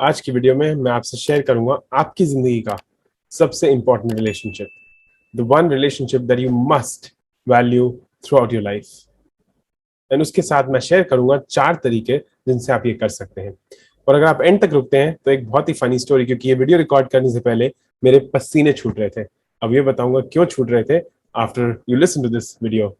आज की वीडियो में मैं आपसे शेयर करूंगा आपकी जिंदगी का सबसे important relationship, the one relationship that you must value through out your life. And उसके साथ मैं शेयर करूंगा 4 तरीके जिनसे आप ये कर सकते हैं। और अगर आप एंड तक रुकते हैं तो एक बहुत ही फनी स्टोरी, क्योंकि ये वीडियो रिकॉर्ड करने से पहले मेरे पसीने छूट रहे थे। अब ये बताऊंगा क्यों छूट रहे थे after you listen to this video.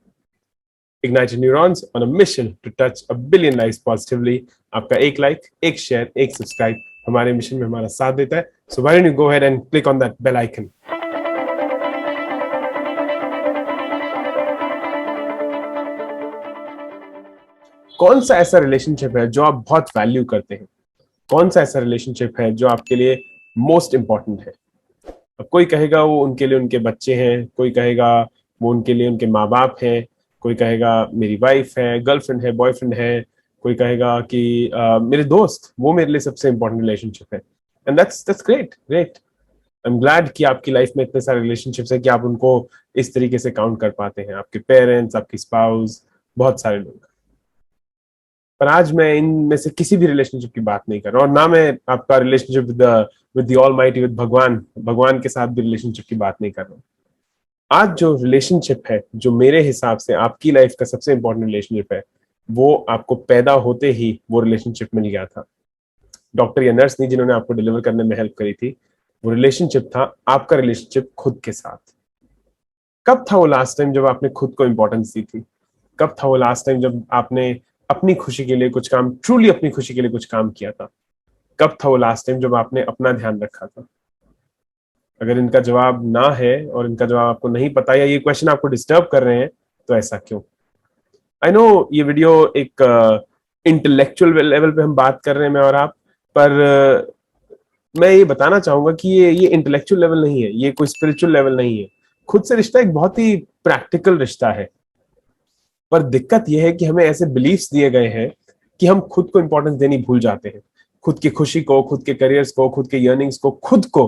Ignite your neurons on a mission to touch a billion lives positively। आपका एक लाइक, एक शेयर, एक सब्सक्राइब हमारे मिशन में हमारा साथ देता है। So why don't you go ahead and click on that bell icon। कौन सा ऐसा रिलेशनशिप है जो आप बहुत वैल्यू करते हैं? कौन सा ऐसा रिलेशनशिप है जो आपके लिए मोस्ट इंपॉर्टेंट है? अब कोई कहेगा वो उनके लिए उनके बच्चे हैं, कोई कहेगा वो उनके लिए उनके माँ बाप हैं, कोई कहेगा मेरी वाइफ है, गर्लफ्रेंड है, बॉयफ्रेंड है, कोई कहेगा कि मेरे दोस्त, वो मेरे लिए सबसे इंपॉर्टेंट रिलेशनशिप है। And that's great great. I am glad कि आपकी लाइफ में इतने सारे रिलेशनशिप्स हैं कि आप उनको इस तरीके से काउंट कर पाते हैं। आपके पेरेंट्स, आपकी स्पाउस, बहुत सारे लोग। पर आज मैं इनमें से किसी भी रिलेशनशिप की बात नहीं कर रहा, और ना मैं आपका relationship with the almighty, with भगवान भगवान के साथ भी रिलेशनशिप की बात नहीं कर रहा हूँ। आज जो रिलेशनशिप है, जो मेरे हिसाब से आपकी लाइफ का सबसे इंपॉर्टेंट रिलेशनशिप है, वो आपको पैदा होते ही वो रिलेशनशिप मिल गया था। डॉक्टर या नर्स नहीं जिन्होंने आपको डिलीवर करने में हेल्प करी थी, वो रिलेशनशिप था आपका रिलेशनशिप खुद के साथ। कब था वो लास्ट टाइम जब आपने खुद को इंपॉर्टेंस दी थी? कब था वो लास्ट टाइम जब आपने अपनी खुशी के लिए कुछ काम, ट्रूली अपनी खुशी के लिए कुछ काम किया था? कब था वो लास्ट टाइम जब आपने अपना ध्यान रखा था? अगर इनका जवाब ना है और इनका जवाब आपको नहीं पता, या ये क्वेश्चन आपको डिस्टर्ब कर रहे हैं, तो ऐसा क्यों? आई नो ये वीडियो एक इंटेलेक्चुअल लेवल पे हम बात कर रहे हैं, मैं और आप, पर मैं ये बताना चाहूंगा कि ये इंटेलेक्चुअल लेवल नहीं है, ये कोई स्पिरिचुअल लेवल नहीं है। खुद से रिश्ता एक बहुत ही प्रैक्टिकल रिश्ता है। पर दिक्कत यह है कि हमें ऐसे बिलीफ्स दिए गए हैं कि हम खुद को इंपॉर्टेंस देनी भूल जाते हैं। खुद की खुशी को, खुद के करियर्स को, खुद के यर्निंग्स को, खुद को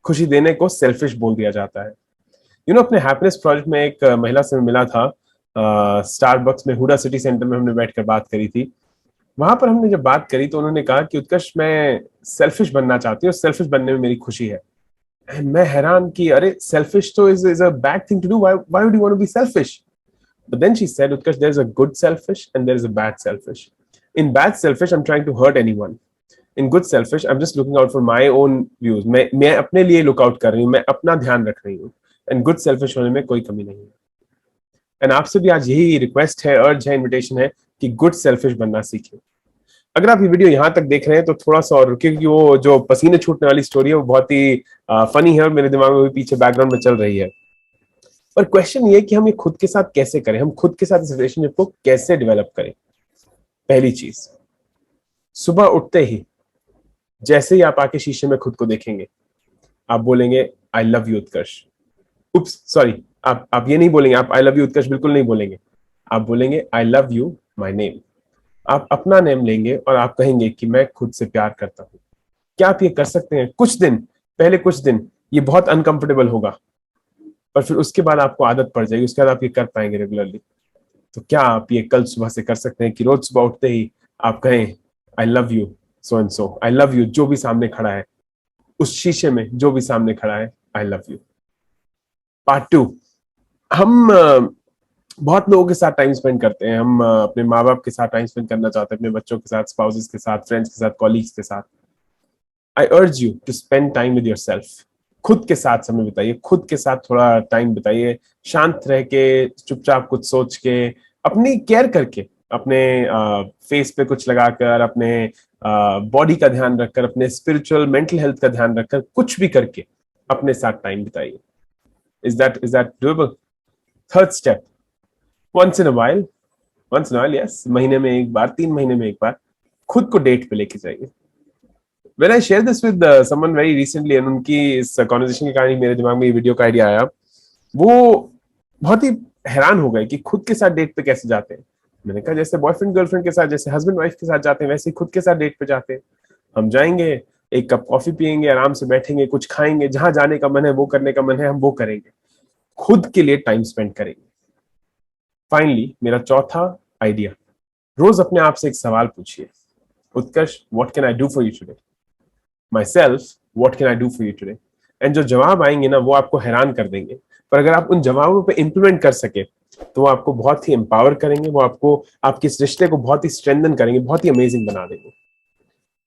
खुशी देने को सेल्फिश बोल दिया जाता है। अपने हैप्पीनेस प्रोजेक्ट में एक महिला से मिला था, स्टारबक्स में, हुडा सिटी सेंटर में हमने बैठकर बात करी थी। वहां पर हमने जब बात करी तो उन्होंने कहा कि उत्कर्ष, मैं सेल्फिश बनना चाहती हूँ, सेल्फिश बनने में मेरी खुशी है। मैं हैरान कि अरे सेल्फिश तो is a bad thing to do, why would you want to be selfish? But then she said, Utkarsh, there's a good selfish and there is a bad selfish. In bad selfish, I'm trying to hurt anyone. In good selfish, I'm just looking out for my own views. मैं अपने लिए look out कर रही हूँ, मैं अपना ध्यान रख रही हूँ। एंड गुड सेल्फिश होने में कोई कमी नहीं है। एंड आपसे भी आज यही रिक्वेस्ट है, अर्ज है, इन्विटेशन है कि गुड सेल्फिश बनना सीखें। अगर आप ये वीडियो यहाँ तक देख रहे हैं तो थोड़ा सा और रुकिए, क्योंकि वो जो पसीने छूटने वाली स्टोरी है वो बहुत ही फनी है और मेरे दिमाग में भी पीछे बैकग्राउंड में चल रही है। पर क्वेश्चन ये है कि हम ये खुद के साथ कैसे करें, हम खुद के साथ इस रिलेशनशिप को कैसे डेवलप करें? पहली चीज, सुबह उठते ही जैसे ही आप आके शीशे में खुद को देखेंगे, आप बोलेंगे I love you Utkarsh. Oops sorry, आप ये नहीं बोलेंगे, आप आई लव यू उत्कर्ष बिल्कुल नहीं बोलेंगे। आप बोलेंगे I love you my name. आप अपना नेम लेंगे और आप कहेंगे कि मैं खुद से प्यार करता हूं। क्या आप ये कर सकते हैं? कुछ दिन पहले, कुछ दिन ये बहुत अनकंफर्टेबल होगा, पर फिर उसके बाद आपको आदत पड़ जाएगी, उसके बाद आप ये कर पाएंगे रेगुलरली। तो क्या आप ये कल सुबह से कर सकते हैं कि रोज सुबह उठते ही आप कहें I love you so and so, I love you जो भी सामने खड़ा है, उस शीशे में जो भी सामने खड़ा है, आई लव यू। पार्ट 2, हम बहुत लोगों के साथ टाइम स्पेंड करते हैं। हम अपने माँ बाप के साथ टाइम स्पेंड करना चाहते हैं, अपने बच्चों के साथ, स्पाउसेस के साथ, फ्रेंड्स के साथ, कॉलीग्स के साथ। I urge you to spend time with yourself. खुद के साथ समय बिताइए, खुद के साथ थोड़ा टाइम बिताइए, शांत रह के, चुपचाप कुछ सोच के, अपनी केयर करके, अपने फेस पे कुछ लगाकर, अपने बॉडी का ध्यान रखकर, अपने स्पिरिचुअल मेंटल हेल्थ का ध्यान रखकर, कुछ भी करके अपने साथ टाइम बिताइए। Is that doable? Third step, once in a while, yes, महीने में एक बार, 3 महीने में एक बार खुद को डेट पे लेके जाइए। When I share this with someone very recently, and उनकी इस कॉन्वर्सेशन के कारण मेरे दिमाग में ये वीडियो का आइडिया आया, वो बहुत ही हैरान हो गए कि खुद के साथ डेट पे कैसे जाते हैं। मैंने कहा जैसे बॉयफ्रेंड गर्लफ्रेंड के साथ, जैसे हस्बैंड वाइफ के साथ जाते हैं, वैसे ही खुद के साथ डेट पे जाते हैं। हम जाएंगे, एक कप कॉफी पियेंगे, आराम से बैठेंगे, कुछ खाएंगे, जहां जाने का मन है, वो करने का मन है, हम वो करेंगे, खुद के लिए टाइम स्पेंड करेंगे। फाइनली मेरा चौथा आइडिया, रोज अपने आप से एक सवाल पूछिए, Utkarsh what can I do for you today? Myself, what can I do for you today. And जो जवाब आएंगे ना वो आपको हैरान कर देंगे, पर अगर आप उन जवाबों पे इंप्लीमेंट कर सके तो वो आपको बहुत ही एम्पावर करेंगे, वो आपको आपके इस रिश्ते को बहुत ही स्ट्रेंथन करेंगे, बहुत ही अमेजिंग बना देंगे।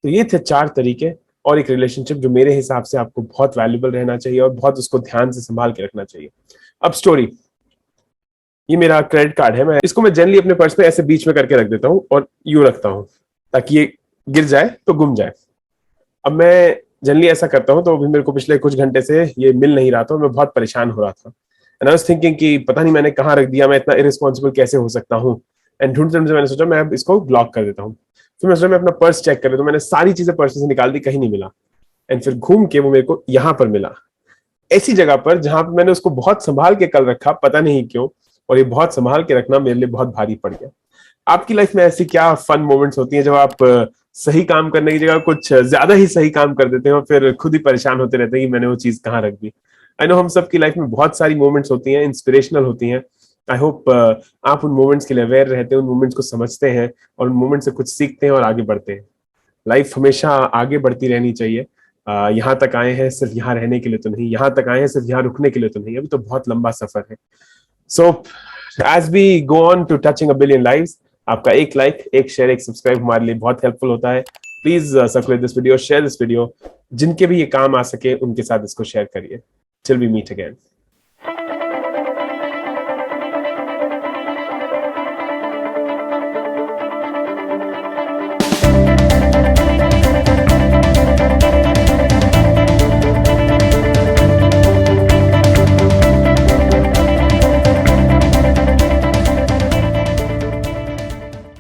तो ये थे 4 तरीके और एक रिलेशनशिप जो मेरे हिसाब से आपको बहुत वैल्यूबल रहना चाहिए और बहुत उसको ध्यान से संभाल के रखना चाहिए। अब स्टोरी, ये मेरा क्रेडिट कार्ड है, मैं इसको मैं जनरली अपने पर्स में ऐसे बीच में करके रख देता हूँ और यूं रखता हूँ ताकि ये गिर जाए तो गुम जाए। अब मैं जनरली ऐसा करता हूँ, तो अभी मेरे को पिछले कुछ घंटे से ये मिल नहीं रहा था, मैं बहुत परेशान हो रहा था। एंड आई वाज थिंकिंग कि पता नहीं मैंने कहाँ रख दिया, मैं इतना इरिस्पॉन्सिबल कैसे हो सकता हूँ। एंड ढूंढते ढूंढते मैंने सोचा मैं अब इसको ब्लॉक कर देता हूँ। फिर मैं सोचा मैं अपना पर्स चेक कर, तो मैंने सारी चीजें पर्स से निकाल दी, कहीं नहीं मिला। एंड फिर घूम के वो मेरे को यहाँ पर मिला, ऐसी जगह पर जहां पर मैंने उसको बहुत संभाल के कल रखा, पता नहीं क्यों, और ये बहुत संभाल के रखना मेरे लिए बहुत भारी पड़ गया। आपकी लाइफ में ऐसी क्या फन मोमेंट्स होती हैं जब आप सही काम करने की जगह कुछ ज्यादा ही सही काम कर देते हैं और फिर खुद ही परेशान होते रहते हैं कि मैंने वो चीज कहाँ रख दी। आई नो हम सबकी लाइफ में बहुत सारी मोमेंट्स होती हैं, इंस्पिरेशनल होती हैं। आई होप आप उन मोमेंट्स के लिए अवेयर रहते हैं, उन मोमेंट्स को समझते हैं और उन मोमेंट्स से कुछ सीखते हैं और आगे बढ़ते हैं। लाइफ हमेशा आगे बढ़ती रहनी चाहिए। यहाँ तक आए हैं सिर्फ यहाँ रहने के लिए तो नहीं, यहाँ तक आए हैं सिर्फ यहाँ रुकने के लिए तो नहीं, अभी तो बहुत लंबा सफर है। So as we go on to touching a billion lives, आपका एक लाइक, एक शेयर, एक सब्सक्राइब हमारे लिए बहुत हेल्पफुल होता है। Please circulate this video, share this video, जिनके भी ये काम आ सके उनके साथ इसको शेयर करिए। Till we meet again.